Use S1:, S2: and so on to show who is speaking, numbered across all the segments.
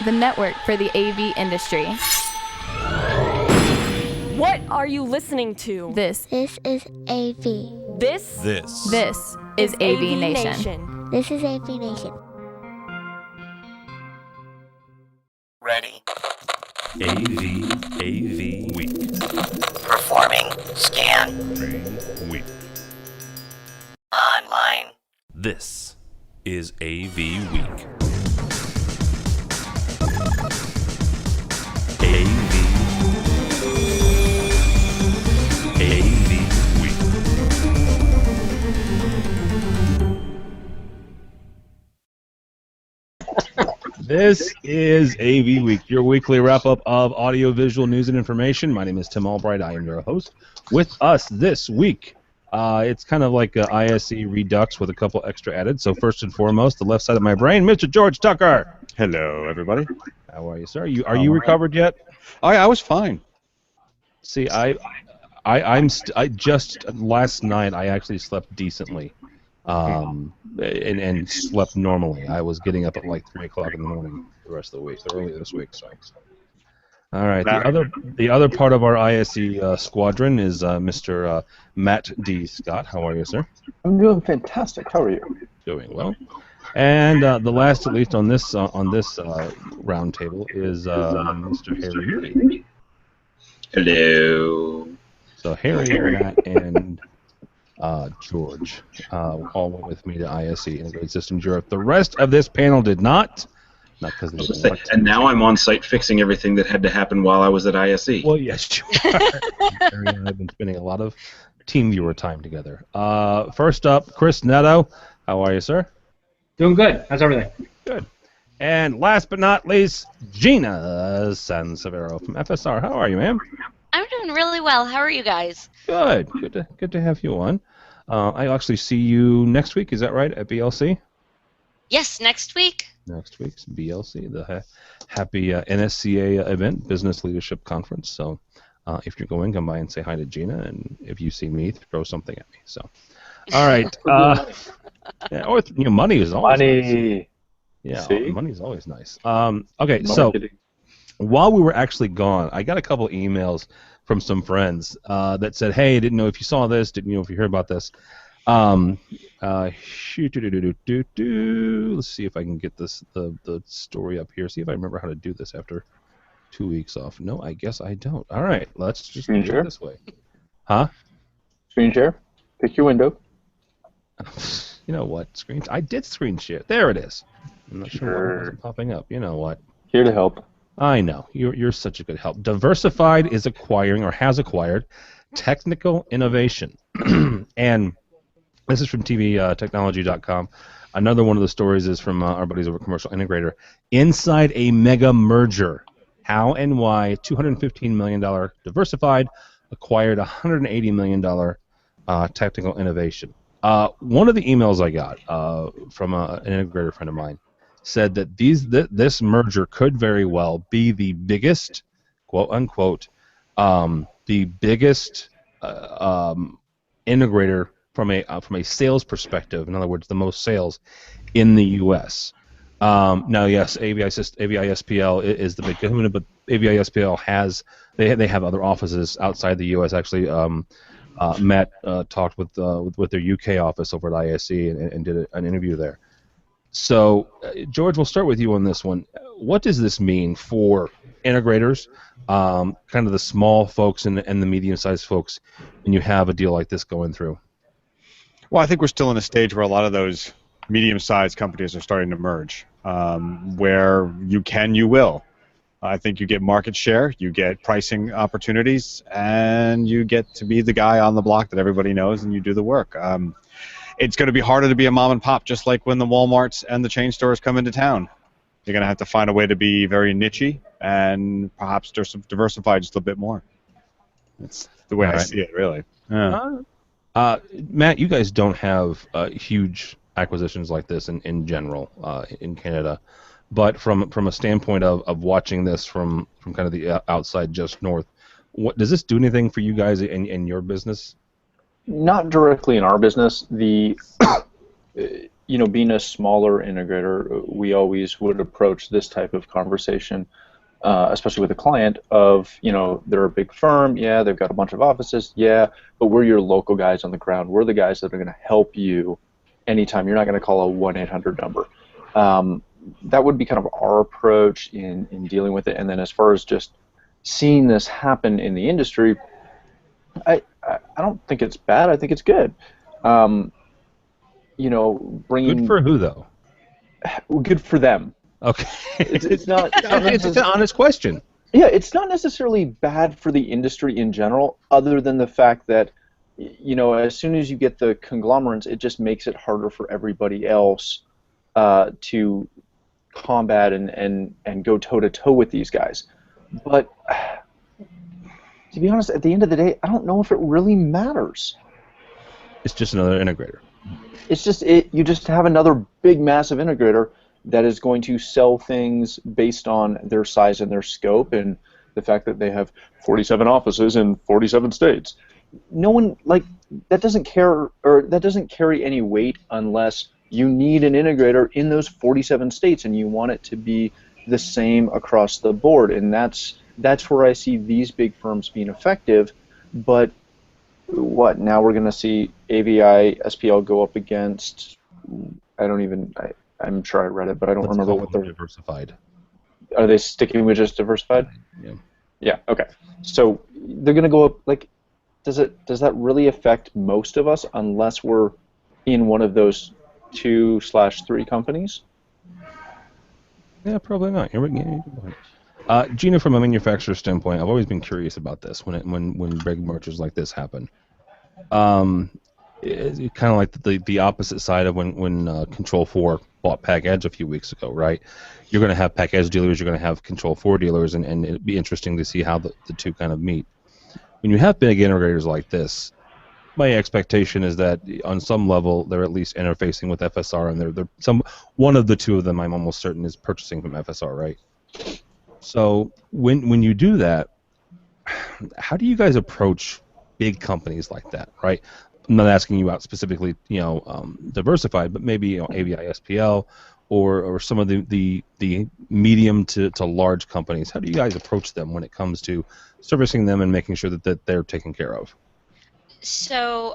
S1: the network for the AV industry.
S2: What are you listening to?
S1: This
S3: is AV.
S2: This
S1: is AV Nation.
S3: This is AV Nation.
S4: Ready.
S5: AVWeek.
S4: Performing. Scan.
S5: Week.
S4: Online.
S5: This is AVWeek. AVWeek.
S6: This is AV Week, your weekly wrap-up of audio-visual news and information. My name is Tim Albright. I am your host. With us this week, it's kind of like a ISE Redux with a couple extra added. So first and foremost, the left side of my brain, Mr. George Tucker.
S7: Hello, everybody.
S6: How are you, sir? Are you recovered yet?
S7: I was fine.
S6: See, I just last night I actually slept decently, and slept normally. I was getting up at like 3 o'clock in the morning the rest of the week, early this week. So, all right. The other part of our ISE squadron is Mr. Matt D. Scott. How are you, sir?
S8: I'm doing fantastic. How are you?
S6: Doing well. And the last, at least on this round table, is Mr. Harry Moody.
S9: Hello.
S6: So Harry, Matt, and George all went with me to ISE Integrated Systems Europe. The rest of this panel did not because they didn't want to.
S9: And now I'm on site fixing everything that had to happen while I was at ISE.
S6: Well, yes, you are. Harry and I have been spending a lot of team viewer time together. First up, Chris Netto. How are you, sir?
S10: Doing good. How's everything?
S6: Good. And last but not least, Gina Sansevero from FSR. How are you, ma'am?
S11: I'm doing really well. How are you guys?
S6: Good. Good to have you on. I'll actually see you next week. Is that right, at BLC?
S11: Yes, next week.
S6: Next week's BLC, the happy NSCA event, Business Leadership Conference. So if you're going, come by and say hi to Gina. And if you see me, throw something at me. So, all right. Money is always nice. Yeah, money is always nice. Okay, so while we were actually gone, I got a couple emails from some friends that said, "Hey, didn't know if you saw this, didn't know if you heard about this." Let's see if I can get the story up here. See if I remember how to do this after 2 weeks off. No, I guess I don't. All right, let's just do it this way. Huh?
S8: Screen share. Pick your window.
S6: You know what? I did screen share. There it is. I'm not sure why it wasn't popping up. You know what?
S8: Here to help.
S6: I know. You're such a good help. Diversified is acquiring or has acquired Technical Innovation. And this is from tvtechnology.com. Another one of the stories is from our buddies over at Commercial Integrator. Inside a mega merger. How and why $215 million Diversified acquired $180 million Technical Innovation. One of the emails I got from an integrator friend of mine said that this merger could very well be the biggest, quote unquote, the biggest integrator from a sales perspective. In other words, the most sales in the U.S. Now, yes, AVISPL is the big kahuna, but AVISPL they have other offices outside the U.S. Actually, Matt talked with their UK office over at ISE and did an interview there. So, George, we'll start with you on this one. What does this mean for integrators, kind of the small folks and the medium-sized folks, when you have a deal like this going through?
S7: Well, I think we're still in a stage where a lot of those medium-sized companies are starting to merge, where you will. I think you get market share, you get pricing opportunities, and you get to be the guy on the block that everybody knows, and you do the work. It's going to be harder to be a mom and pop, just like when the Walmarts and the chain stores come into town. You're going to have to find a way to be very niche-y and perhaps diversify just a bit more. That's the way I see it, really. Yeah.
S6: Matt, you guys don't have huge acquisitions like this in general in Canada. But from a standpoint of watching this from kind of the outside just north, what does this do anything for you guys in your business?
S8: Not directly in our business. being a smaller integrator, we always would approach this type of conversation, especially with a client of, they're a big firm, yeah, they've got a bunch of offices, yeah, but we're your local guys on the ground. We're the guys that are going to help you anytime. You're not going to call a 1-800 number. That would be kind of our approach in dealing with it. And then as far as just seeing this happen in the industry, I don't think it's bad. I think it's good. Bringing
S6: Good for who, though?
S8: Good for them.
S6: Okay.
S8: It's not.
S6: It's an honest question.
S8: Yeah, it's not necessarily bad for the industry in general, other than the fact that, as soon as you get the conglomerates, it just makes it harder for everybody else to combat and go toe-to-toe with these guys. But to be honest, at the end of the day, I don't know if it really matters.
S6: It's just another integrator.
S8: It's just you just have another big, massive integrator that is going to sell things based on their size and their scope and the fact that they have 47 offices in 47 states. No one, that doesn't care, or that doesn't carry any weight unless you need an integrator in those 47 states and you want it to be the same across the board. And that's where I see these big firms being effective. But what, now we're going to see AVI SPL go up against, I'm sure I read it, but I don't remember what they're...
S6: Diversified.
S8: Are they sticking with just Diversified?
S6: Yeah.
S8: Yeah, okay. So they're going to go up, does that really affect most of us unless we're in one of those 2/3 companies?
S6: Yeah, probably not. Gina, from a manufacturer standpoint, I've always been curious about this when big mergers like this happen. It's kind of like the opposite side of when Control4 bought Pack Edge a few weeks ago, right? You're going to have Pack Edge dealers, you're going to have Control4 dealers, and it'd be interesting to see how the two kind of meet. When you have big integrators like this, my expectation is that on some level they're at least interfacing with FSR, and one of the two of them, I'm almost certain, is purchasing from FSR, right? So when you do that, how do you guys approach big companies like that, right? I'm not asking you out specifically, Diversified, but maybe AVI SPL or some of the medium to large companies. How do you guys approach them when it comes to servicing them and making sure that they're taken care of?
S11: So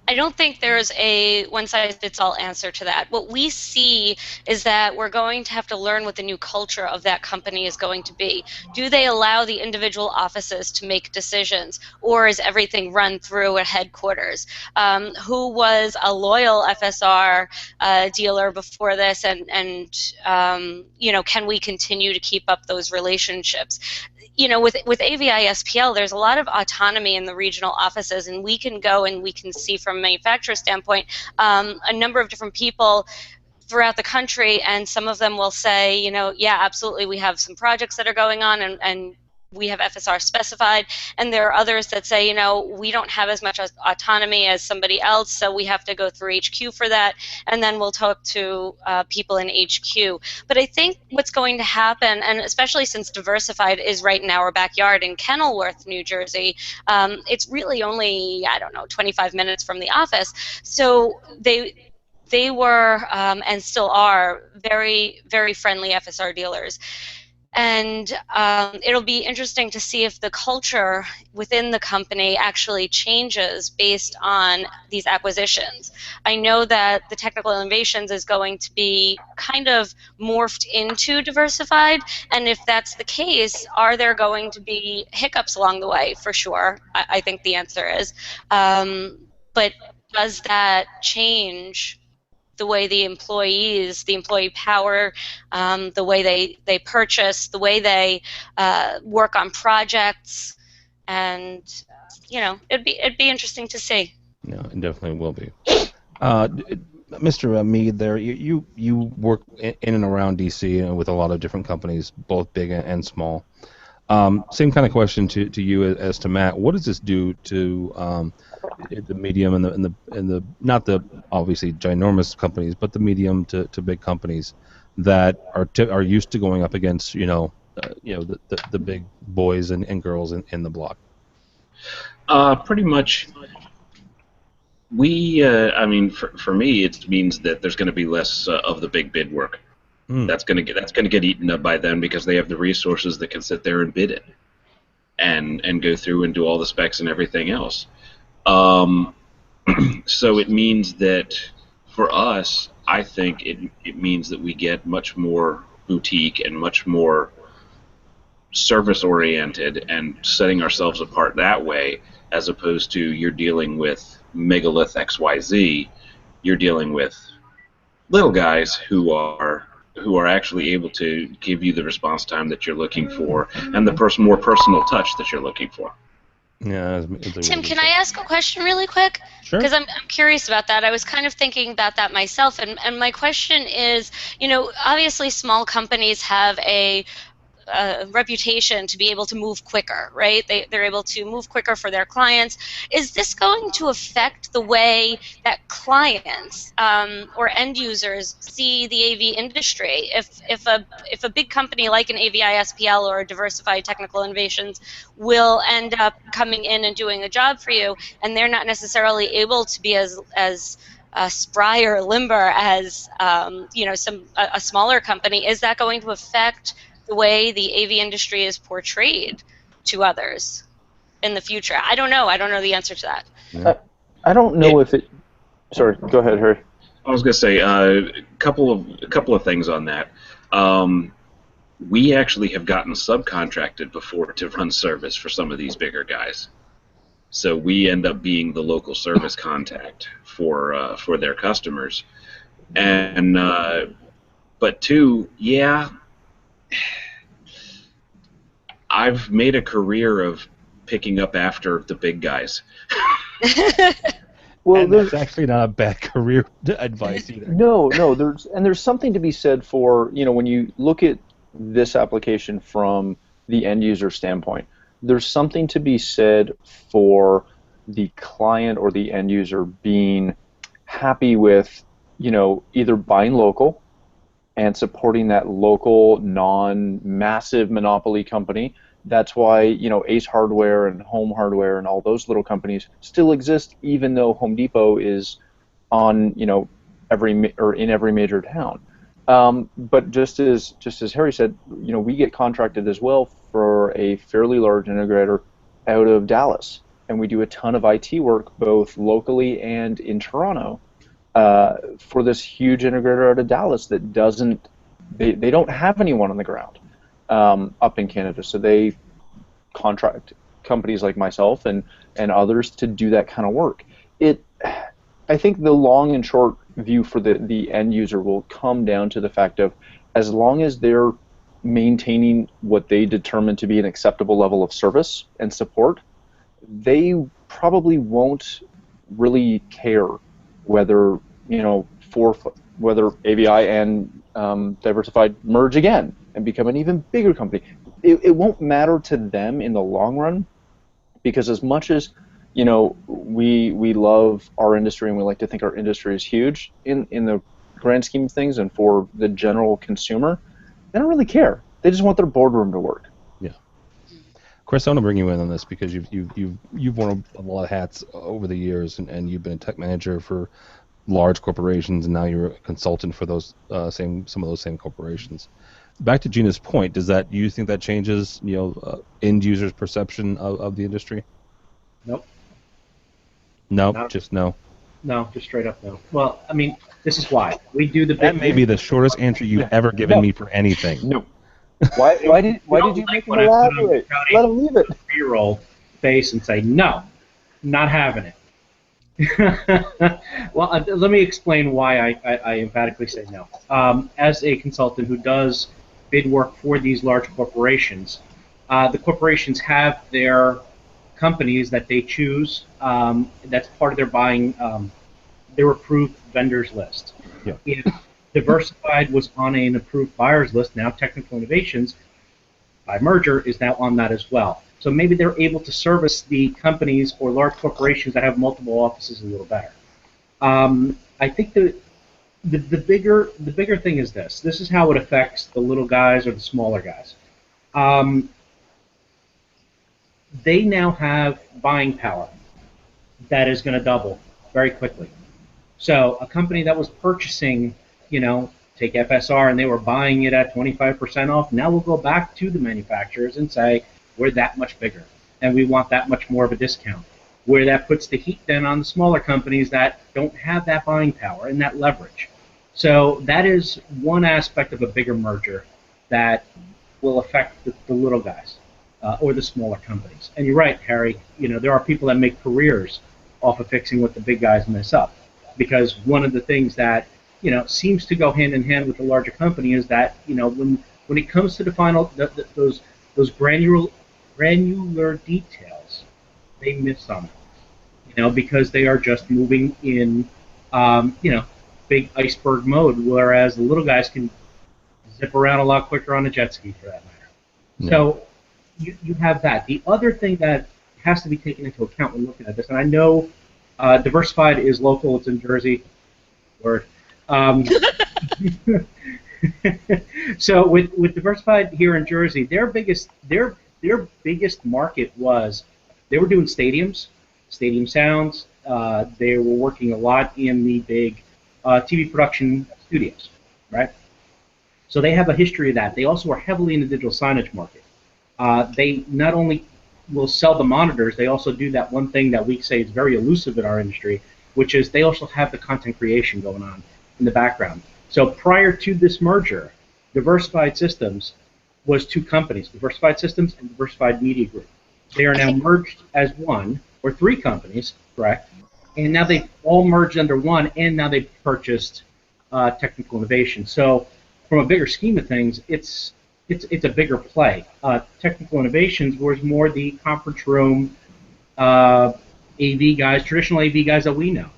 S11: I don't think there's a one-size-fits-all answer to that. What we see is that we're going to have to learn what the new culture of that company is going to be. Do they allow the individual offices to make decisions, or is everything run through a headquarters? Who was a loyal FSR dealer before this, and can we continue to keep up those relationships? With AVI SPL, there's a lot of autonomy in the regional offices, and we can go and we can see from a manufacturer standpoint a number of different people throughout the country, and some of them will say, yeah, absolutely, we have some projects that are going on, and we have FSR specified, and there are others that say, we don't have as much autonomy as somebody else, so we have to go through HQ for that, and then we'll talk to people in HQ. But I think what's going to happen, and especially since Diversified is right in our backyard in Kenilworth, New Jersey, it's really only, 25 minutes from the office, so they were and still are very, very friendly FSR dealers. And it'll be interesting to see if the culture within the company actually changes based on these acquisitions. I know that the technical innovations is going to be kind of morphed into Diversified, and if that's the case, are there going to be hiccups along the way? For sure, I think the answer is. But does that change the way the employee power, the way they purchase, the way they work on projects, and it'd be interesting to see.
S6: No, it definitely will be. Mr. Mead, there, you work in and around DC with a lot of different companies, both big and small. Same kind of question to you as to Matt. What does this do to the medium and the not the obviously ginormous companies, but the medium to big companies that are used to going up against the big boys and girls in the block?
S9: Pretty much I mean, for me, it means that there's going to be less of the big bid work. That's going to get eaten up by them because they have the resources that can sit there and bid it, and go through and do all the specs and everything else. So it means that for us, I think it means that we get much more boutique and much more service oriented and setting ourselves apart that way, as opposed to you're dealing with megalith XYZ. You're dealing with little guys who are actually able to give you the response time that you're looking for and the more personal touch that you're looking for.
S6: Yeah.
S11: Tim, can I ask a question really quick?
S6: Sure.
S11: Because I'm curious about that. I was kind of thinking about that myself, and my question is, obviously small companies have a reputation to be able to move quicker, right? They're able to move quicker for their clients. Is this going to affect the way that clients or end users see the AV industry? If a big company like an AVI SPL or a Diversified Technical Innovations will end up coming in and doing a job for you, and they're not necessarily able to be as spry or limber as a smaller company, is that going to affect the way the AV industry is portrayed to others in the future? I don't know. I don't know the answer to that.
S6: Yeah.
S8: I don't know if it. Sorry, go ahead, Harry.
S9: I was going to say a couple of things on that. We actually have gotten subcontracted before to run service for some of these bigger guys, so we end up being the local service contact for their customers. And but two, yeah. I've made a career of picking up after the big guys.
S6: Well, that's actually not a bad career advice either.
S8: No, there's something to be said for, when you look at this application from the end user standpoint, there's something to be said for the client or the end user being happy with, either buying local and supporting that local, non-massive monopoly company. That's why, Ace Hardware and Home Hardware and all those little companies still exist, even though Home Depot is on, in every major town. But just as Harry said, we get contracted as well for a fairly large integrator out of Dallas, and we do a ton of IT work both locally and in Toronto. For this huge integrator out of Dallas that they don't have anyone on the ground up in Canada, so they contract companies like myself and others to do that kind of work. I think the long and short view for the end user will come down to the fact of, as long as they're maintaining what they determine to be an acceptable level of service and support, they probably won't really care whether whether AVI and Diversified merge again and become an even bigger company. It won't matter to them in the long run, because as much as we love our industry and we like to think our industry is huge, in the grand scheme of things and for the general consumer, they don't really care. They just want their boardroom to work.
S6: Yeah. Chris, I want to bring you in on this because you've worn a lot of hats over the years, and you've been a tech manager for large corporations, and now you're a consultant for those some of those same corporations. Back to Gina's point, you think that changes end users' perception of the industry?
S10: Nope.
S6: No, just no.
S10: No, just straight up no. Well, I mean, this is why we do the.
S6: That may be the shortest answer you've ever given me for anything.
S8: No. Why did you make him elaborate? Let him leave it.
S10: 3-year-old face and say no, not having it. Well, let me explain why I emphatically say no. As a consultant who does bid work for these large corporations, the corporations have their companies that they choose. That's part of their buying, their approved vendors list.
S6: Yeah.
S10: If Diversified was on an approved buyers list, now Technical Innovations, by merger, is now on that as well. So maybe they're able to service the companies or large corporations that have multiple offices a little better. I think the bigger thing is this. This is how it affects the little guys or the smaller guys. They now have buying power that is going to double very quickly. So a company that was purchasing, take FSR, and they were buying it at 25% off, now we'll go back to the manufacturers and say, we're that much bigger, and we want that much more of a discount. Where that puts the heat then on the smaller companies that don't have that buying power and that leverage. So that is one aspect of a bigger merger that will affect the little guys or the smaller companies. And you're right, Harry, there are people that make careers off of fixing what the big guys mess up. Because one of the things that seems to go hand in hand with the larger company is that when it comes to the final those granular details, they miss on it, because they are just moving in big iceberg mode, whereas the little guys can zip around a lot quicker on a jet ski, for that matter. Yeah. So you have that. The other thing that has to be taken into account when looking at this, and I know Diversified is local; it's in Jersey. Word. So with Diversified here in Jersey, their biggest market was they were doing stadiums, stadium sounds. They were working a lot in the big TV production studios, right? So they have a history of that. They also are heavily in the digital signage market. They not only will sell the monitors, they also do that one thing that we say is very elusive in our industry, which is they also have the content creation going on in the background. So prior to this merger, Diversified Systems was two companies, Diversified Systems and Diversified Media Group. They are now merged as one, or three companies, correct? And now they've all merged under one, and now they've purchased Technical Innovation. So from a bigger scheme of things, it's a bigger play. Technical Innovations was more the conference room AV guys, traditional AV guys that we know.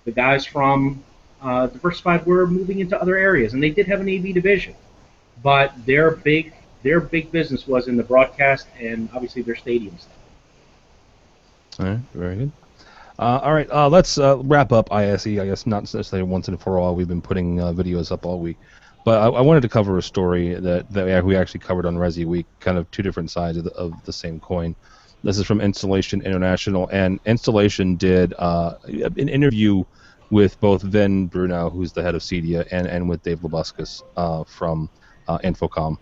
S10: The guys from Diversified were moving into other areas, and they did have an AV division, but their big business was in the broadcast and obviously their stadiums.
S6: All right, very good. All right, let's wrap up ISE. I guess not necessarily once and for all. We've been putting videos up all week. But I wanted to cover a story that we actually covered on AVWeek, kind of two different sides of the same coin. This is from Installation International, and Installation did an interview with both Vin Brunau, who's the head of CEDIA, and with Dave Labuscus from Infocom.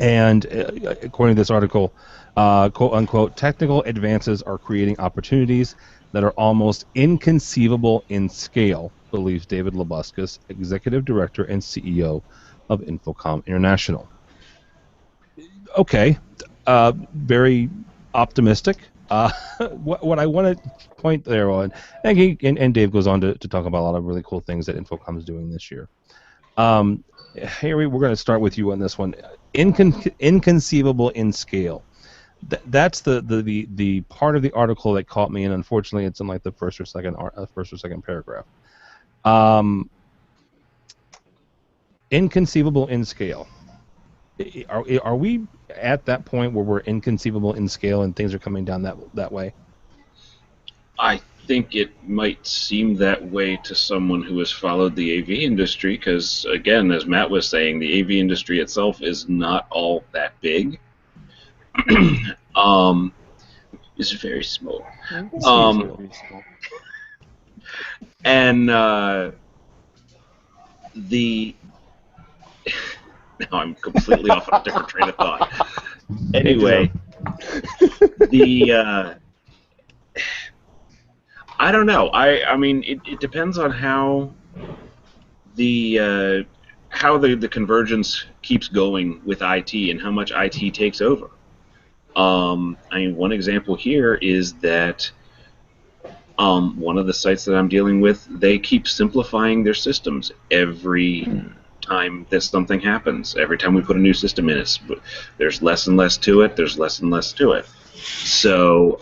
S6: And according to this article, quote unquote, technical advances are creating opportunities that are almost inconceivable in scale, believes David Labuscus, Executive Director and CEO of Infocom International. Okay, very optimistic. What I want to point there on, and Dave goes on to talk about a lot of really cool things that Infocom is doing this year. Harry, we're going to start with you on this one. Inconceivable in scale. That's the part of the article that caught me, and unfortunately, it's in like the first or second paragraph. Inconceivable in scale. Are we at that point where we're inconceivable in scale and things are coming down that way?
S9: I think it might seem that way to someone who has followed the AV industry, because again, as Matt was saying, the AV industry itself is not all that big. It's very small. And now I'm completely off on a different train of thought. Anyway, I don't know. I mean, it depends on how the convergence keeps going with IT and how much IT takes over. I mean, one example here is that one of the sites that I'm dealing with, they keep simplifying their systems every time that something happens. Every time we put a new system in, there's less and less to it. There's less and less to it. So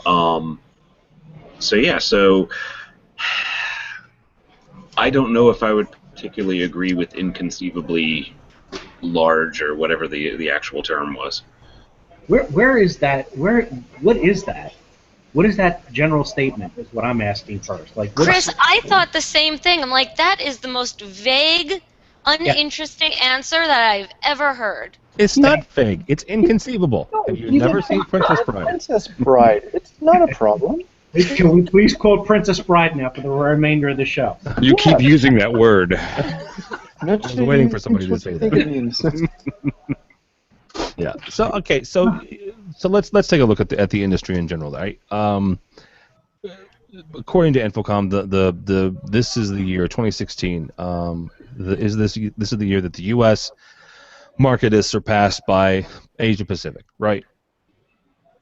S9: I don't know if I would particularly agree with inconceivably large or whatever the actual term was.
S10: Where is that? What is that? What is that general statement? Is what I'm asking first. Like,
S11: Chris, I thought the same thing. I'm like, that is the most vague, uninteresting answer that I've ever heard.
S6: It's not vague. It's inconceivable. Have you never seen Princess Bride?
S8: Princess Bride. It's not a problem.
S10: Can we please quote Princess Bride now for the remainder of the show?
S7: You keep using that word.
S6: I was waiting for somebody to say that. Yeah. So okay. So let's take a look at the industry in general, right? According to Infocom, this is the year 2016. This is the year that the U.S. market is surpassed by Asia Pacific, right?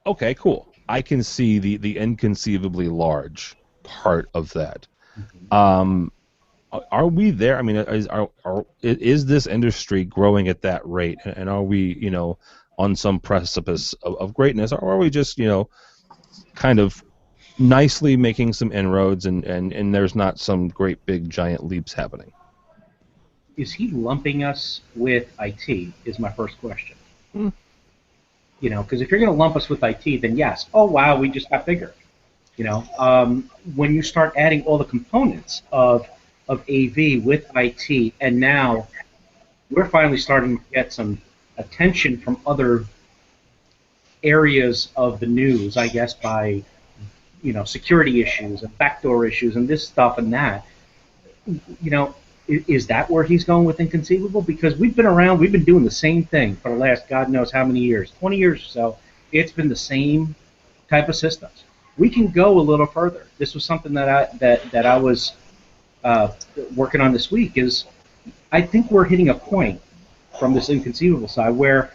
S6: Okay, cool. I can see the inconceivably large part of that. Are we there? I mean, is this industry growing at that rate, and are we, on some precipice of greatness, or are we just, kind of nicely making some inroads, and there's not some great big giant leaps happening?
S10: Is he lumping us with IT? Is my first question. Because if you're going to lump us with IT, then yes. Oh wow, we just got bigger. When you start adding all the components of AV with IT, and now we're finally starting to get some attention from other areas of the news, I guess, by security issues and backdoor issues and this stuff and that. Is that where he's going with Inconceivable? Because we've been around, we've been doing the same thing for the last God knows how many years, 20 years or so. It's been the same type of systems. We can go a little further. This was something that I was working on this week. Is I think we're hitting a point from this Inconceivable side where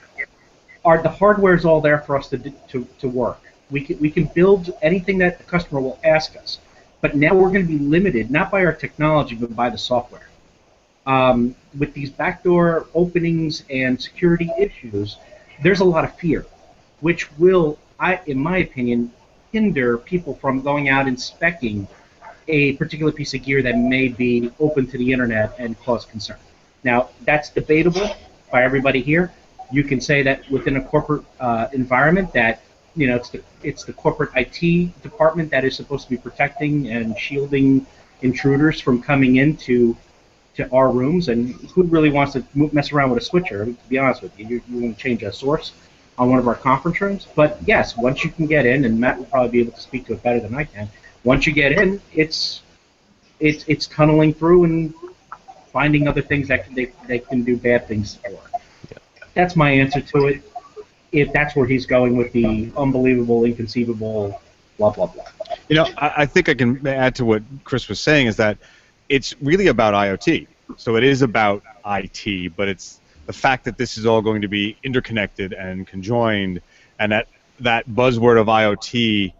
S10: the hardware is all there for us to work. We can build anything that the customer will ask us, but now we're going to be limited not by our technology but by the software. With these backdoor openings and security issues, there's a lot of fear, which will, in my opinion, hinder people from going out and speccing a particular piece of gear that may be open to the internet and cause concern. Now, that's debatable by everybody here. You can say that within a corporate environment that it's the corporate IT department that is supposed to be protecting and shielding intruders from coming into our rooms, and who really wants to mess around with a switcher? To be honest with you, you're going to change a source on one of our conference rooms. But yes, once you can get in, and Matt will probably be able to speak to it better than I can. Once you get in, it's tunneling through and finding other things that they can do bad things for. Yeah. That's my answer to it. If that's where he's going with the unbelievable, inconceivable, blah blah blah.
S7: I think I can add to what Chris was saying is that it's really about IoT. So it is about IT, but it's the fact that this is all going to be interconnected and conjoined, and that buzzword of IoT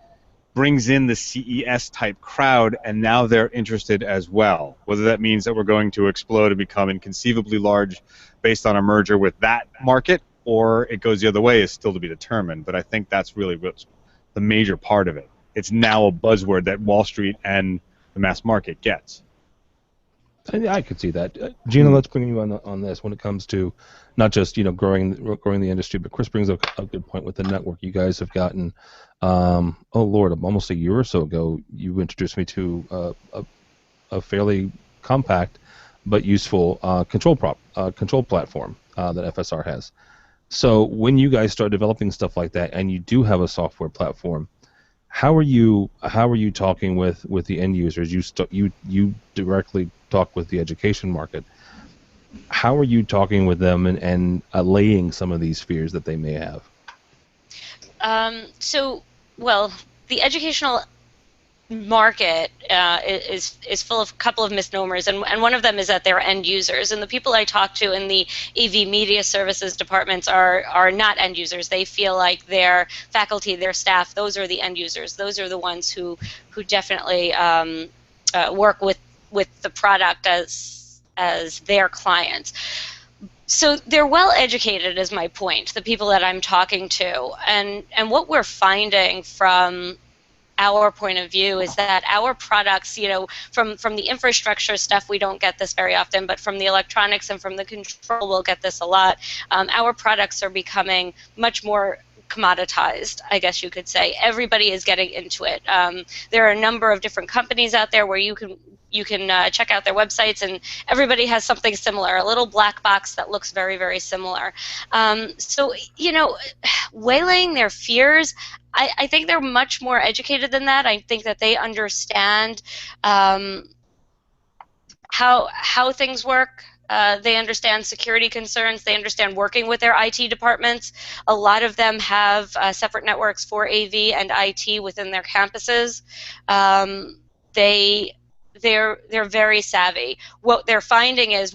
S7: brings in the CES type crowd, and now they're interested as well. Whether that means that we're going to explode and become inconceivably large based on a merger with that market, or it goes the other way, is still to be determined. But I think that's really what's the major part of it. It's now a buzzword that Wall Street and the mass market gets.
S6: I could see that. Gina, let's bring you on this when it comes to not just growing the industry, but Chris brings up a good point with the network. You guys have gotten, almost a year or so ago, you introduced me to a fairly compact but useful control platform that FSR has. So when you guys start developing stuff like that, and you do have a software platform, how are you talking with the end users? You directly talk with the education market. How are you talking with them and allaying some of these fears that they may have?
S11: The educational market is full of a couple of misnomers, and one of them is that they're end users, and the people I talk to in the AV media services departments are not end users. They feel like their faculty, their staff, those are the end users. Those are the ones who definitely work with the product as their clients. So they're well educated, is my point, the people that I'm talking to, and what we're finding from our point of view is that our products, from the infrastructure stuff, we don't get this very often, but from the electronics and from the control, we'll get this a lot. Our products are becoming much more commoditized, I guess you could say. Everybody is getting into it. There are a number of different companies out there where you can you can check out their websites, and everybody has something similar, a little black box that looks very, very similar. So, waylaying their fears, I think they're much more educated than that. I think that they understand how things work. They understand security concerns. They understand working with their IT departments. A lot of them have separate networks for AV and IT within their campuses. They're very savvy. What they're finding is,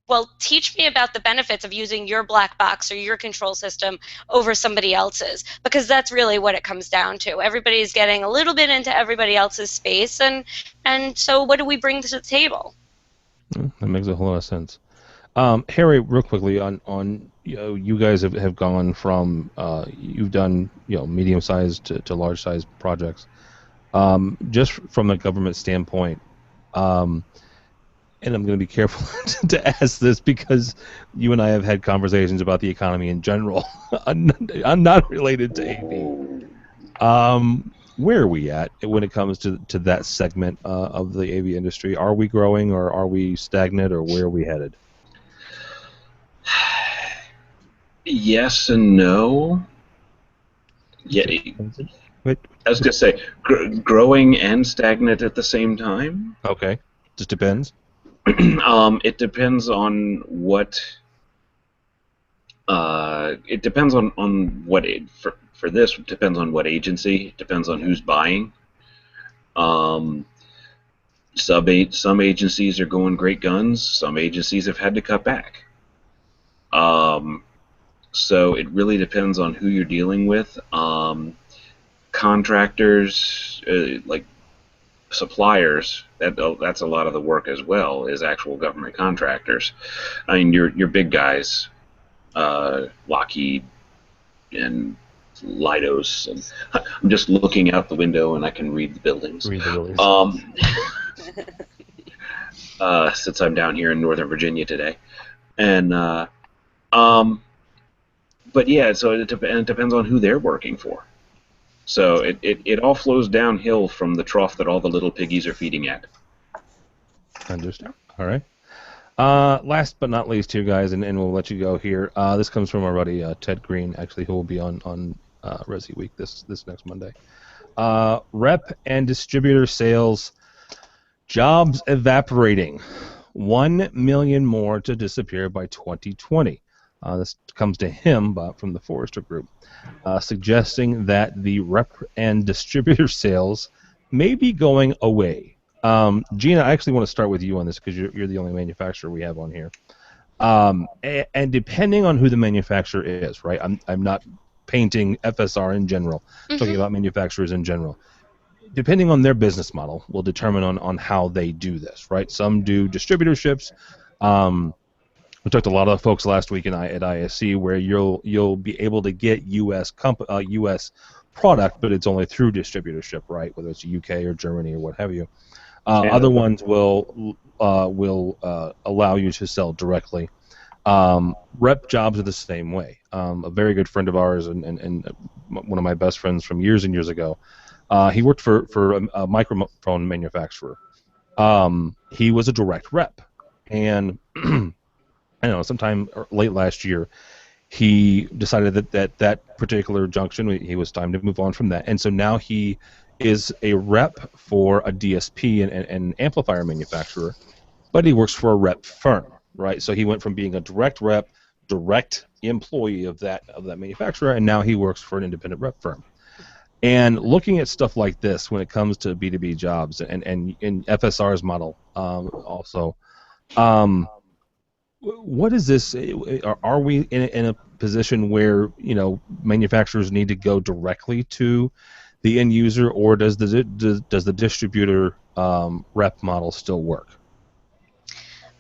S11: well, teach me about the benefits of using your black box or your control system over somebody else's, because that's really what it comes down to. Everybody's getting a little bit into everybody else's space, and so what do we bring to the table?
S6: That makes a whole lot of sense. Harry, real quickly on you guys have gone from you've done medium-sized to large-sized projects. Just from a government standpoint, and I'm going to be careful to ask this because you and I have had conversations about the economy in general. I'm not related to AV. Where are we at when it comes to that segment of the AV industry? Are we growing, or are we stagnant, or where are we headed?
S9: Yes and no. Yeah,
S6: Wait.
S9: I was going to say growing and stagnant at the same time.
S6: Okay, just depends.
S9: It depends on what. It depends on what for this. It depends on what agency. It depends on who's buying. Some agencies are going great guns. Some agencies have had to cut back. So it really depends on who you're dealing with. Contractors, like suppliers, that's a lot of the work as well, is actual government contractors. I mean, your big guys, Lockheed and Leidos, and I'm just looking out the window and I can read the buildings. Since I'm down here in Northern Virginia today, and but yeah, so it depends on who they're working for. So it all flows downhill from the trough that all the little piggies are feeding at.
S6: Understand. All right. Last but not least here, guys, and we'll let you go here. This comes from our buddy Ted Green, actually, who will be on AVWeek this next Monday. Rep and distributor sales, jobs evaporating. 1 million more to disappear by 2020. This comes to him from the Forrester Group, suggesting that the rep and distributor sales may be going away. Gina, I actually want to start with you on this because you're the only manufacturer we have on here. And depending on who the manufacturer is, right? I'm not painting FSR in general. I'm talking about manufacturers in general. Depending on their business model will determine on how they do this, right? Some do distributorships. We talked to a lot of folks last week at ISC where you'll be able to get U.S. product, but it's only through distributorship, right? Whether it's UK or Germany or what have you. Other ones will allow you to sell directly. Rep jobs are the same way. A very good friend of ours and one of my best friends from years and years ago, he worked for a microphone manufacturer. He was a direct rep, and I don't know, sometime late last year, he decided that particular junction, he was time to move on from that. And so now he is a rep for a DSP and an amplifier manufacturer, but he works for a rep firm, right? So he went from being a direct rep, direct employee of that manufacturer, and now he works for an independent rep firm. And looking at stuff like this when it comes to B2B jobs and in FSR's model also, what is this? Are we in a position where manufacturers need to go directly to the end user, or does the distributor rep model still work?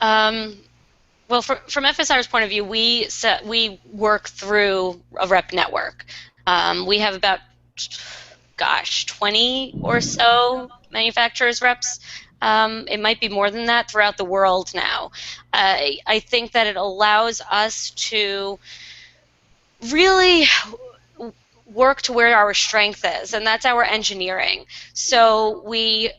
S11: Well, from FSR's point of view, we work through a rep network. We have about 20 or so manufacturers reps. It might be more than that throughout the world now. I think that it allows us to really work to where our strength is, and that's our engineering. So we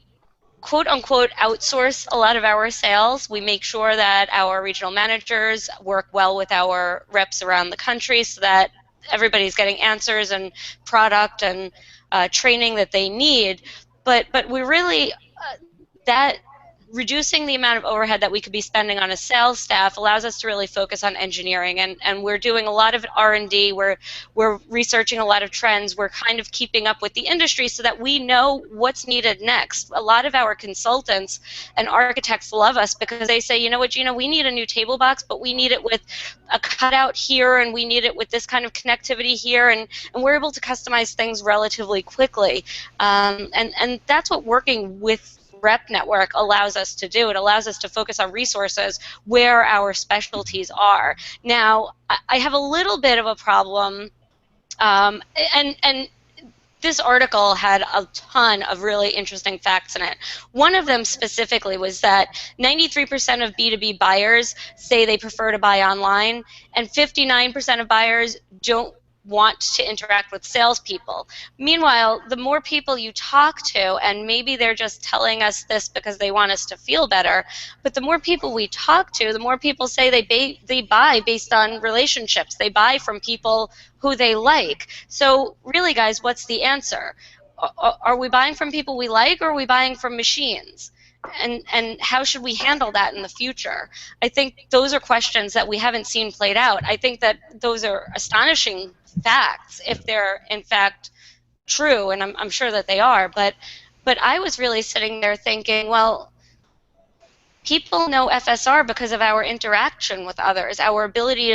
S11: quote unquote outsource a lot of our sales. We make sure that our regional managers work well with our reps around the country so that everybody's getting answers and product and training that they need. But we really, that reducing the amount of overhead that we could be spending on a sales staff allows us to really focus on engineering, and we're doing a lot of R&D. We're researching a lot of trends. We're kind of keeping up with the industry so that we know what's needed next. A lot of our consultants and architects love us because they say, you know what, Gina, we need a new table box, but we need it with a cutout here, and we need it with this kind of connectivity here, and we're able to customize things relatively quickly. And that's what working with Rep Network allows us to do. It allows us to focus our resources where our specialties are. Now, I have a little bit of a problem, and this article had a ton of really interesting facts in it. One of them specifically was that 93% of B2B buyers say they prefer to buy online, and 59% of buyers don't want to interact with salespeople. Meanwhile, the more people you talk to, and maybe they're just telling us this because they want us to feel better, but the more people we talk to, the more people say they buy based on relationships. They buy from people who they like. So really, guys, what's the answer? Are we buying from people we like, or are we buying from machines? And how should we handle that in the future? I think those are questions that we haven't seen played out. I think that those are astonishing facts if they're in fact true, and I'm sure that they are. But I was really sitting there thinking, well, people know FSR because of our interaction with others, our ability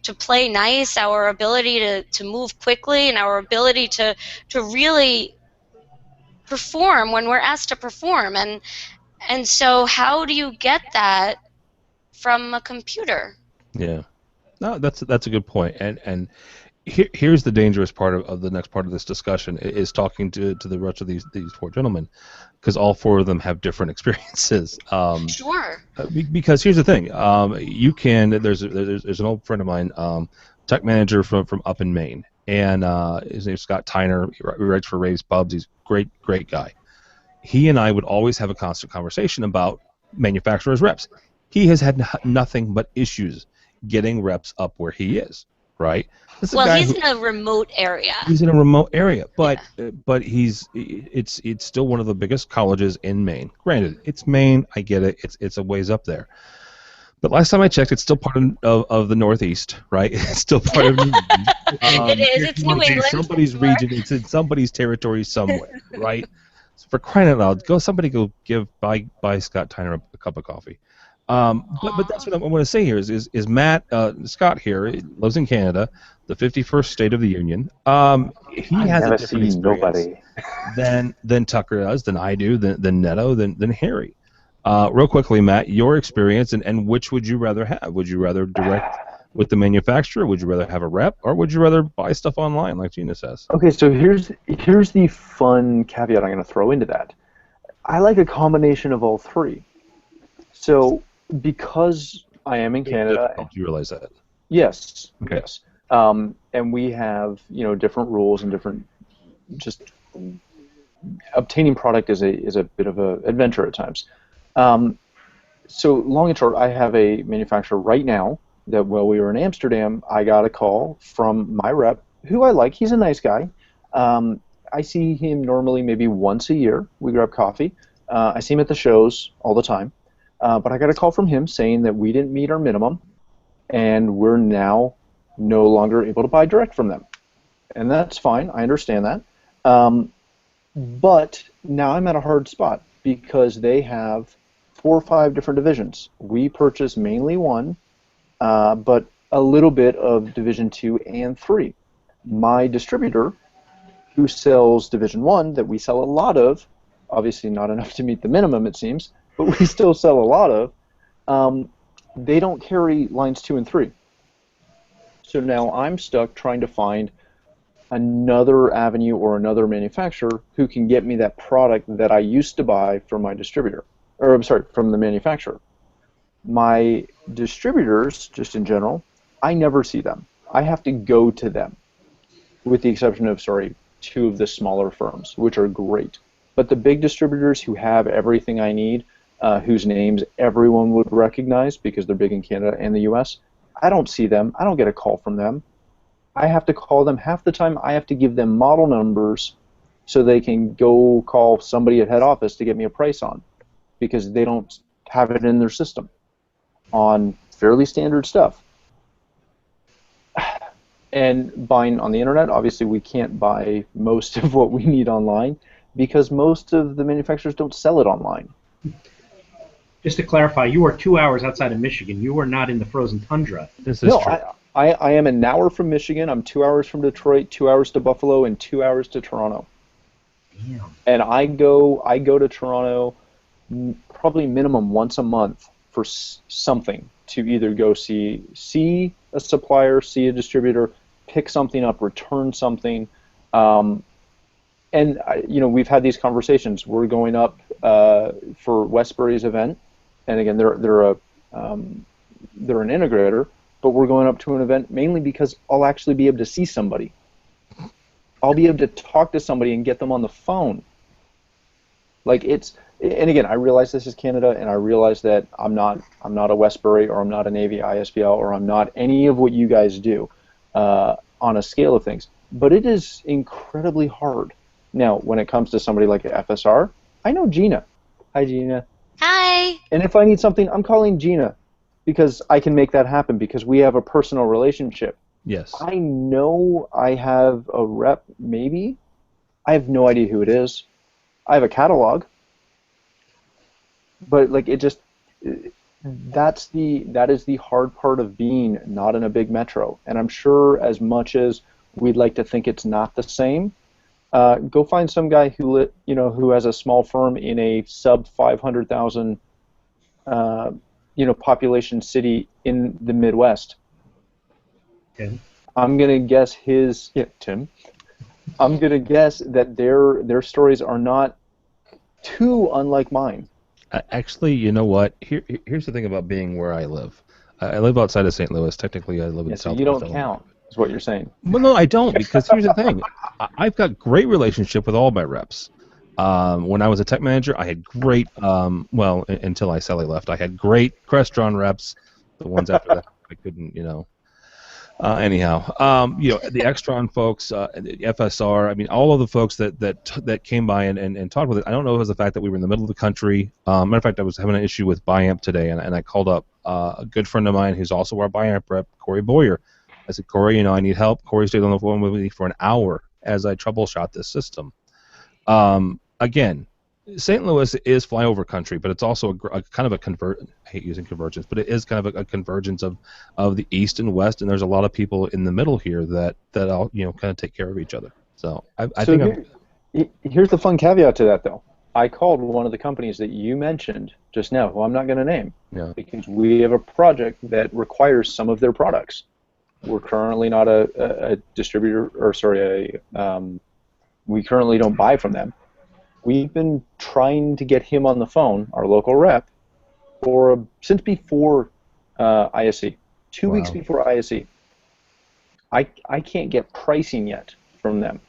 S11: to play nice, our ability to move quickly, and our ability to really perform when we're asked to perform. And so how do you get that from a computer?
S6: Yeah. No, that's a good point. And here's the dangerous part of the next part of this discussion is talking to the rest of these four gentlemen, because all four of them have different experiences.
S11: Sure.
S6: Because here's the thing, you can there's an old friend of mine, tech manager from up in Maine, and his name's Scott Tyner. He writes for Rave's Pubs. He's a great guy. He and I would always have a constant conversation about manufacturers' reps. He has had nothing but issues getting reps up where he is, right?
S11: Well, he's in a remote area.
S6: He's in a remote area, but it's still one of the biggest colleges in Maine. Granted, it's Maine. I get it. It's a ways up there. But last time I checked, it's still part of the Northeast, right? It's still part of New England.
S11: It is. It's New England.
S6: Somebody's region. It's in somebody's territory somewhere, right? So for crying out loud, somebody go buy Scott Tyner a cup of coffee. But that's what I want to say here is Matt Scott here lives in Canada, the 51st state of the Union. He has a different experience than Tucker does, than I do, than Neto, than Harry. Real quickly, Matt, your experience and which would you rather have? Would you rather direct with the manufacturer? Would you rather have a rep, or would you rather buy stuff online, like Gina says?
S8: Okay, so here's the fun caveat I'm going to throw into that. I like a combination of all three. So because I am in Canada,
S6: do you realize that?
S8: Yes.
S6: Okay.
S8: Yes. And we have different rules and different just obtaining product is a bit of an adventure at times. So long and short, I have a manufacturer right now that while we were in Amsterdam, I got a call from my rep, who I like. He's a nice guy. I see him normally maybe once a year. We grab coffee. I see him at the shows all the time. But I got a call from him saying that we didn't meet our minimum, and we're now no longer able to buy direct from them. And that's fine. I understand that. But now I'm at a hard spot because they have 4 or 5 different divisions. We purchase mainly one, but a little bit of Division 2 and 3. My distributor, who sells Division 1, that we sell a lot of, obviously not enough to meet the minimum, it seems, but we still sell a lot of, they don't carry lines 2 and 3. So now I'm stuck trying to find another avenue or another manufacturer who can get me that product that I used to buy from my distributor, or I'm sorry, from the manufacturer. My distributors, just in general, I never see them. I have to go to them, with the exception of, 2 of the smaller firms, which are great. But the big distributors who have everything I need, whose names everyone would recognize because they're big in Canada and the US, I don't see them. I don't get a call from them. I have to call them. Half the time I have to give them model numbers so they can go call somebody at head office to get me a price on, because they don't have it in their system on fairly standard stuff. And buying on the internet, obviously we can't buy most of what we need online because most of the manufacturers don't sell it online.
S10: Just to clarify, you are 2 hours outside of Michigan. You are not in the frozen tundra.
S6: This is true.
S8: I am an hour from Michigan. I'm 2 hours from Detroit, 2 hours to Buffalo, and 2 hours to Toronto.
S10: Damn.
S8: And I go to Toronto probably minimum once a month for something, to either go see a supplier, see a distributor, pick something up, return something. And we've had these conversations. We're going up for Westbury's event, and again, they're an integrator, but we're going up to an event mainly because I'll actually be able to see somebody. I'll be able to talk to somebody and get them on the phone. And again, I realize this is Canada, and I realize that I'm not a Westbury, or I'm not an AV ISBL, or I'm not any of what you guys do on a scale of things. But it is incredibly hard. Now, when it comes to somebody like FSR, I know Gina. Hi, Gina.
S11: Hi.
S8: And if I need something, I'm calling Gina because I can make that happen because we have a personal relationship.
S6: Yes.
S8: I know I have a rep, maybe. I have no idea who it is. I have a catalog. But that is the hard part of being not in a big metro. And I'm sure as much as we'd like to think it's not the same, go find some guy who has a small firm in a sub 500,000 population city in the Midwest.
S10: Tim.
S8: I'm gonna guess Tim. I'm gonna guess that their stories are not too unlike mine.
S6: Actually, you know what? Here's the thing about being where I live. I live outside of St. Louis. Technically, I live in
S8: So
S6: Southwest
S8: you don't
S6: Illinois.
S8: count, is what you're saying.
S6: Well, no, I don't, because here's the thing. I've got great relationship with all my reps. When I was a tech manager, I had great, until I Sally left, I had great Crestron reps. The ones after that, I couldn't, anyhow, the Extron folks, the FSR, I mean, all of the folks that came by and talked with it. I don't know if it was the fact that we were in the middle of the country. Matter of fact, I was having an issue with Biamp today, and I called up a good friend of mine who's also our Biamp rep, Corey Boyer. I said, Corey, I need help. Corey stayed on the phone with me for an hour as I troubleshot this system. Again, St. Louis is flyover country, but it's also a kind of a I hate using convergence, but it is kind of a convergence of the east and west, and there's a lot of people in the middle here that all kind of take care of each other. So I think
S8: here's the fun caveat to that, though. I called one of the companies that you mentioned just now, who I'm not going to name, because we have a project that requires some of their products. We're currently not a distributor, we currently don't buy from them. We've been trying to get him on the phone, our local rep, since before ISE, 2 weeks before ISE. I can't get pricing yet from them.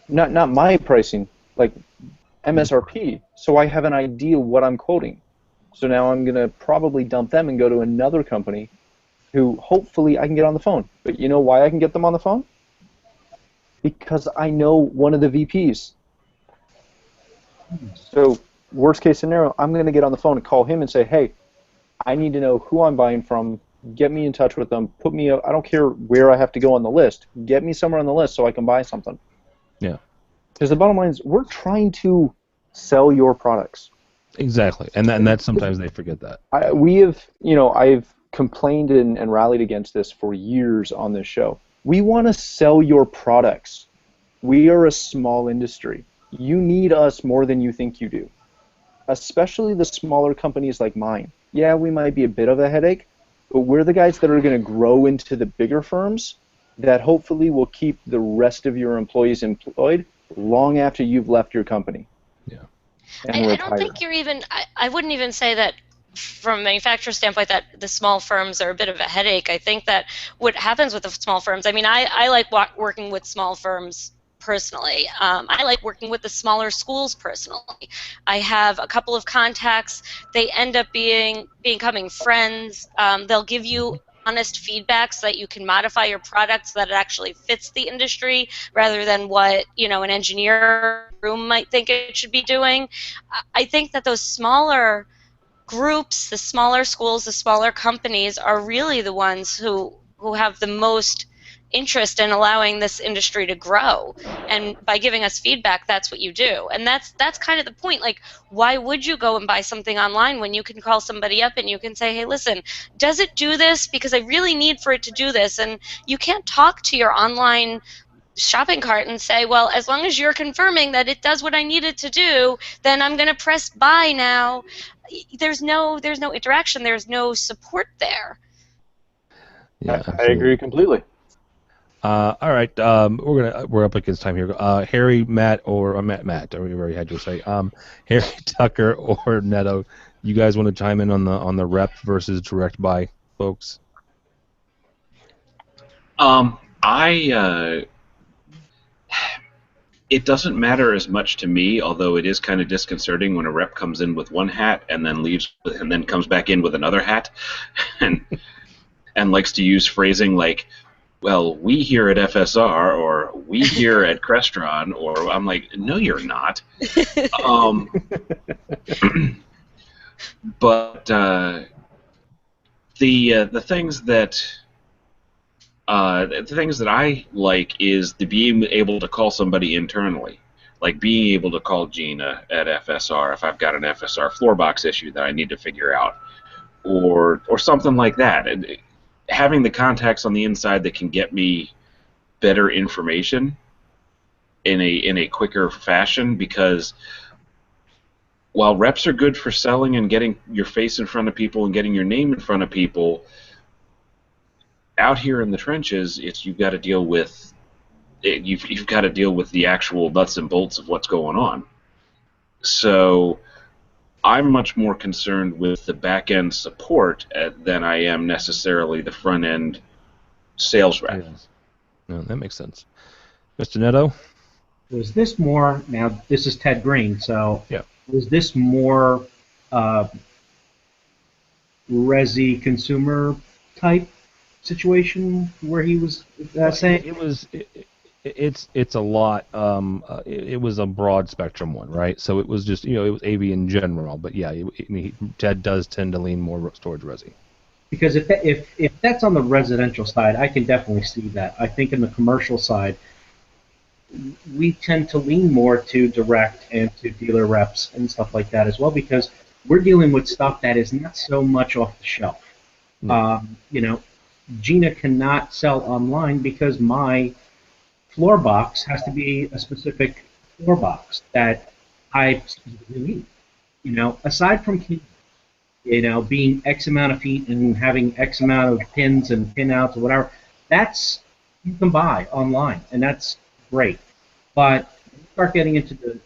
S8: Not my pricing, like MSRP, so I have an idea what I'm quoting. So now I'm going to probably dump them and go to another company who hopefully I can get on the phone. But you know why I can get them on the phone? Because I know one of the VPs. So worst case scenario, I'm going to get on the phone and call him and say, hey, I need to know who I'm buying from. Get me in touch with them. Put me. I don't care where I have to go on the list. Get me somewhere on the list so I can buy something.
S6: Yeah.
S8: Because the bottom line is, we're trying to sell your products.
S6: Exactly, and that's sometimes they forget that.
S8: I've complained and rallied against this for years on this show. We want to sell your products. We are a small industry. You need us more than you think you do, especially the smaller companies like mine. Yeah, we might be a bit of a headache, but we're the guys that are going to grow into the bigger firms that hopefully will keep the rest of your employees employed long after you've left your company.
S6: Yeah.
S11: I don't think you're even, I wouldn't even say that from a manufacturer standpoint that the small firms are a bit of a headache. I think that what happens with the small firms, I mean, I like working with small firms personally. I like working with the smaller schools personally. I have a couple of contacts. They end up becoming friends. They'll give you honest feedback so that you can modify your product so that it actually fits the industry rather than what an engineer room might think it should be doing. I think that those smaller groups, the smaller schools, the smaller companies are really the ones who have the most interest in allowing this industry to grow. And by giving us feedback, that's what you do. And that's kind of the point. Like, why would you go and buy something online when you can call somebody up and you can say, hey, listen, does it do this? Because I really need for it to do this. And you can't talk to your online shopping cart and say, well, as long as you're confirming that it does what I need it to do, then I'm going to press buy now. There's no interaction. There's no support there.
S6: Yeah,
S8: I agree completely.
S6: All right, we're up against time here. Harry, Matt, or Matt, or we already had to say. Harry, Tucker, or Neto, you guys want to chime in on the rep versus direct buy, folks?
S9: It doesn't matter as much to me, although it is kind of disconcerting when a rep comes in with one hat and then leaves and then comes back in with another hat, and likes to use phrasing like, well, we here at FSR, or we here at Crestron, or I'm like, no, you're not. But the things that I like is the being able to call somebody internally, like being able to call Gina at FSR if I've got an FSR floor box issue that I need to figure out, or something like that. And having the contacts on the inside that can get me better information in a quicker fashion, because while reps are good for selling and getting your face in front of people and getting your name in front of people, out here in the trenches, you've got to deal with the actual nuts and bolts of what's going on. So I'm much more concerned with the back-end support than I am necessarily the front-end sales rep.
S6: No, that makes sense. Mr. Neto?
S10: Was this more, now this is Ted Green, so
S6: yeah,
S10: was this more resi consumer type situation where he was saying?
S6: It's a lot. It was a broad spectrum one, right? So it was just, it was AV in general, but yeah, Ted does tend to lean more towards resi.
S10: Because if that's on the residential side, I can definitely see that. I think in the commercial side, we tend to lean more to direct and to dealer reps and stuff like that as well, because we're dealing with stuff that is not so much off the shelf. Gina cannot sell online because my floor box has to be a specific floor box that I specifically need. Aside from being X amount of feet and having X amount of pins and pin outs or whatever, that's you can buy online, and that's great. But when you start getting into the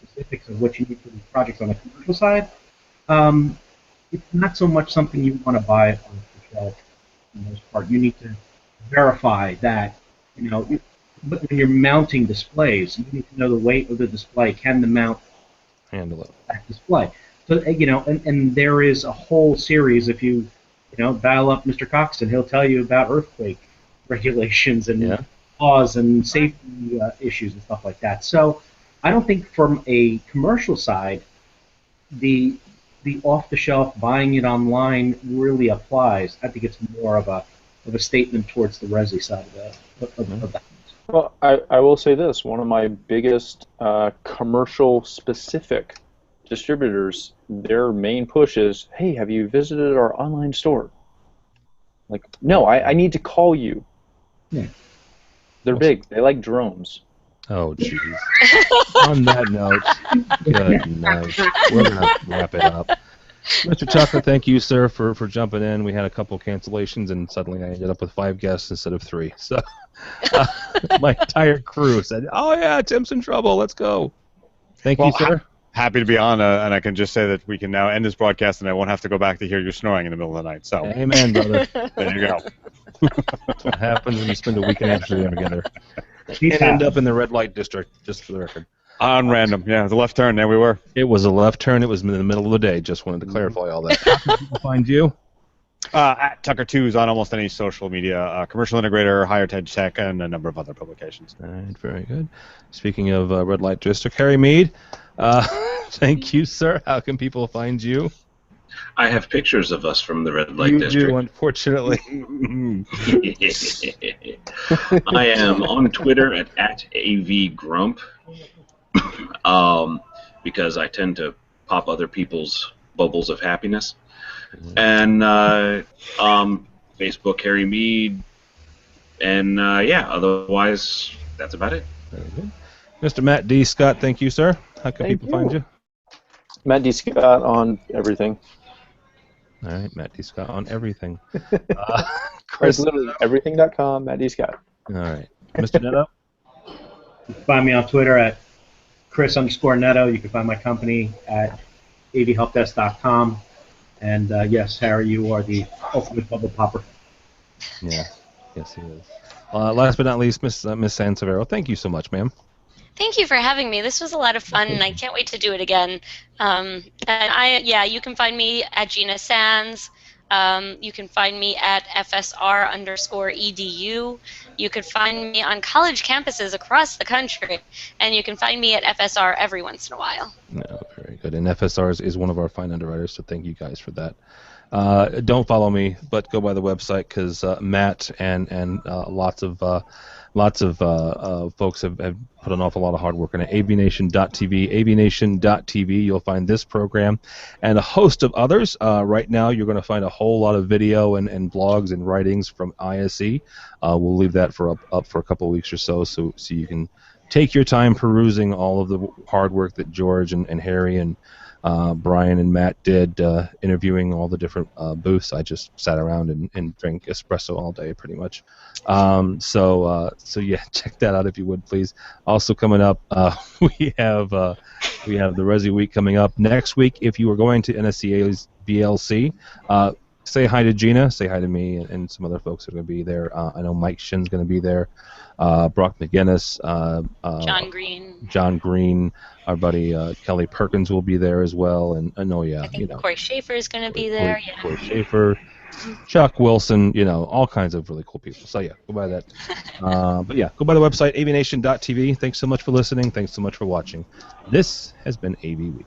S10: specifics of what you need for these projects on the commercial side, it's not so much something you want to buy on the shelf. For the most part, you need to verify that, but when you're mounting displays, you need to know the weight of the display. Can the mount
S6: handle it?
S10: That display. So, and there is a whole series. If you, dial up Mr. Coxton, he'll tell you about earthquake regulations and laws and safety issues and stuff like that. So, I don't think from a commercial side, the off-the-shelf buying it online really applies. I think it's more of a statement towards the resi side of that.
S8: Well, I will say this. One of my biggest commercial-specific distributors, their main push is, hey, have you visited our online store? Like, no, I need to call you.
S10: Yeah.
S8: They're big. They like drones.
S6: Oh, jeez. On that note, good night. We're going to wrap it up. Mr. Tucker, thank you, sir, for jumping in. We had a couple cancellations, and suddenly I ended up with 5 guests instead of 3. So my entire crew said, oh, yeah, Tim's in trouble. Let's go. Thank you, sir.
S7: Happy to be on, and I can just say that we can now end this broadcast, and I won't have to go back to hear you snoring in the middle of the night. So,
S6: amen, brother.
S7: There you go.
S6: That's what happens when you spend a week in Amsterdam together.
S10: He's
S6: and end
S10: happy.
S6: up in the red light district, just for the record.
S7: On random, yeah, the left turn. There we were.
S6: It was a left turn. It was in the middle of the day. Just wanted to clarify all that. How can people find you?
S7: At Tucker2s on almost any social media, Commercial Integrator, Higher Tech, and a number of other publications.
S6: All right, very good. Speaking of red light district, Harry Mead, thank you, sir. How can people find you?
S9: I have pictures of us from the red light
S6: You
S9: district.
S6: do, unfortunately.
S9: I am on Twitter at AVGrump because I tend to pop other people's bubbles of happiness. And Facebook, Harry Mead. And otherwise, that's about it.
S6: Very good. Mr. Matt D. Scott, thank you, sir. How can people find you?
S8: Matt D. Scott on everything.
S6: All right, Matt D. Scott on everything.
S8: Chris, literally everything.com, Matt D. Scott.
S6: All right. Mr. Netto?
S10: You can find me on Twitter at Chris_Netto. You can find my company at avhelpdesk.com. And yes, Harry, you are the ultimate bubble popper.
S6: Yeah. Yes, he is. Last but not least, Miss Sansevero, thank you so much, ma'am.
S11: Thank you for having me. This was a lot of fun, and I can't wait to do it again. You can find me at Gina Sands. You can find me at FSR_EDU. You can find me on college campuses across the country, and you can find me at FSR every once in a while.
S6: No, very good. And FSR is one of our fine underwriters, so thank you guys for that. Don't follow me, but go by the website because Matt and lots of folks have put an awful lot of hard work on it. avnation.tv, avnation.tv. You'll find this program and a host of others. Right now, you're going to find a whole lot of video and blogs and writings from ISE. We'll leave that up for a couple of weeks or so you can take your time perusing all of the hard work that George and Harry and Brian and Matt did interviewing all the different booths. I just sat around and drank espresso all day, pretty much. So yeah, check that out if you would, please. Also coming up, we have the Resi Week coming up next week. If you are going to NSCA's BLC, say hi to Gina, say hi to me, and some other folks are going to be there. I know Mike Shin's going to be there. Brock McGinnis, John Green, our buddy Kelly Perkins will be there as well, and I think
S11: Corey Schaefer is going to be there.
S6: Corey Schaefer, Chuck Wilson, all kinds of really cool people. So yeah, go by that. But yeah, go by the website avnation.tv. Thanks so much for listening. Thanks so much for watching. This has been AV Week.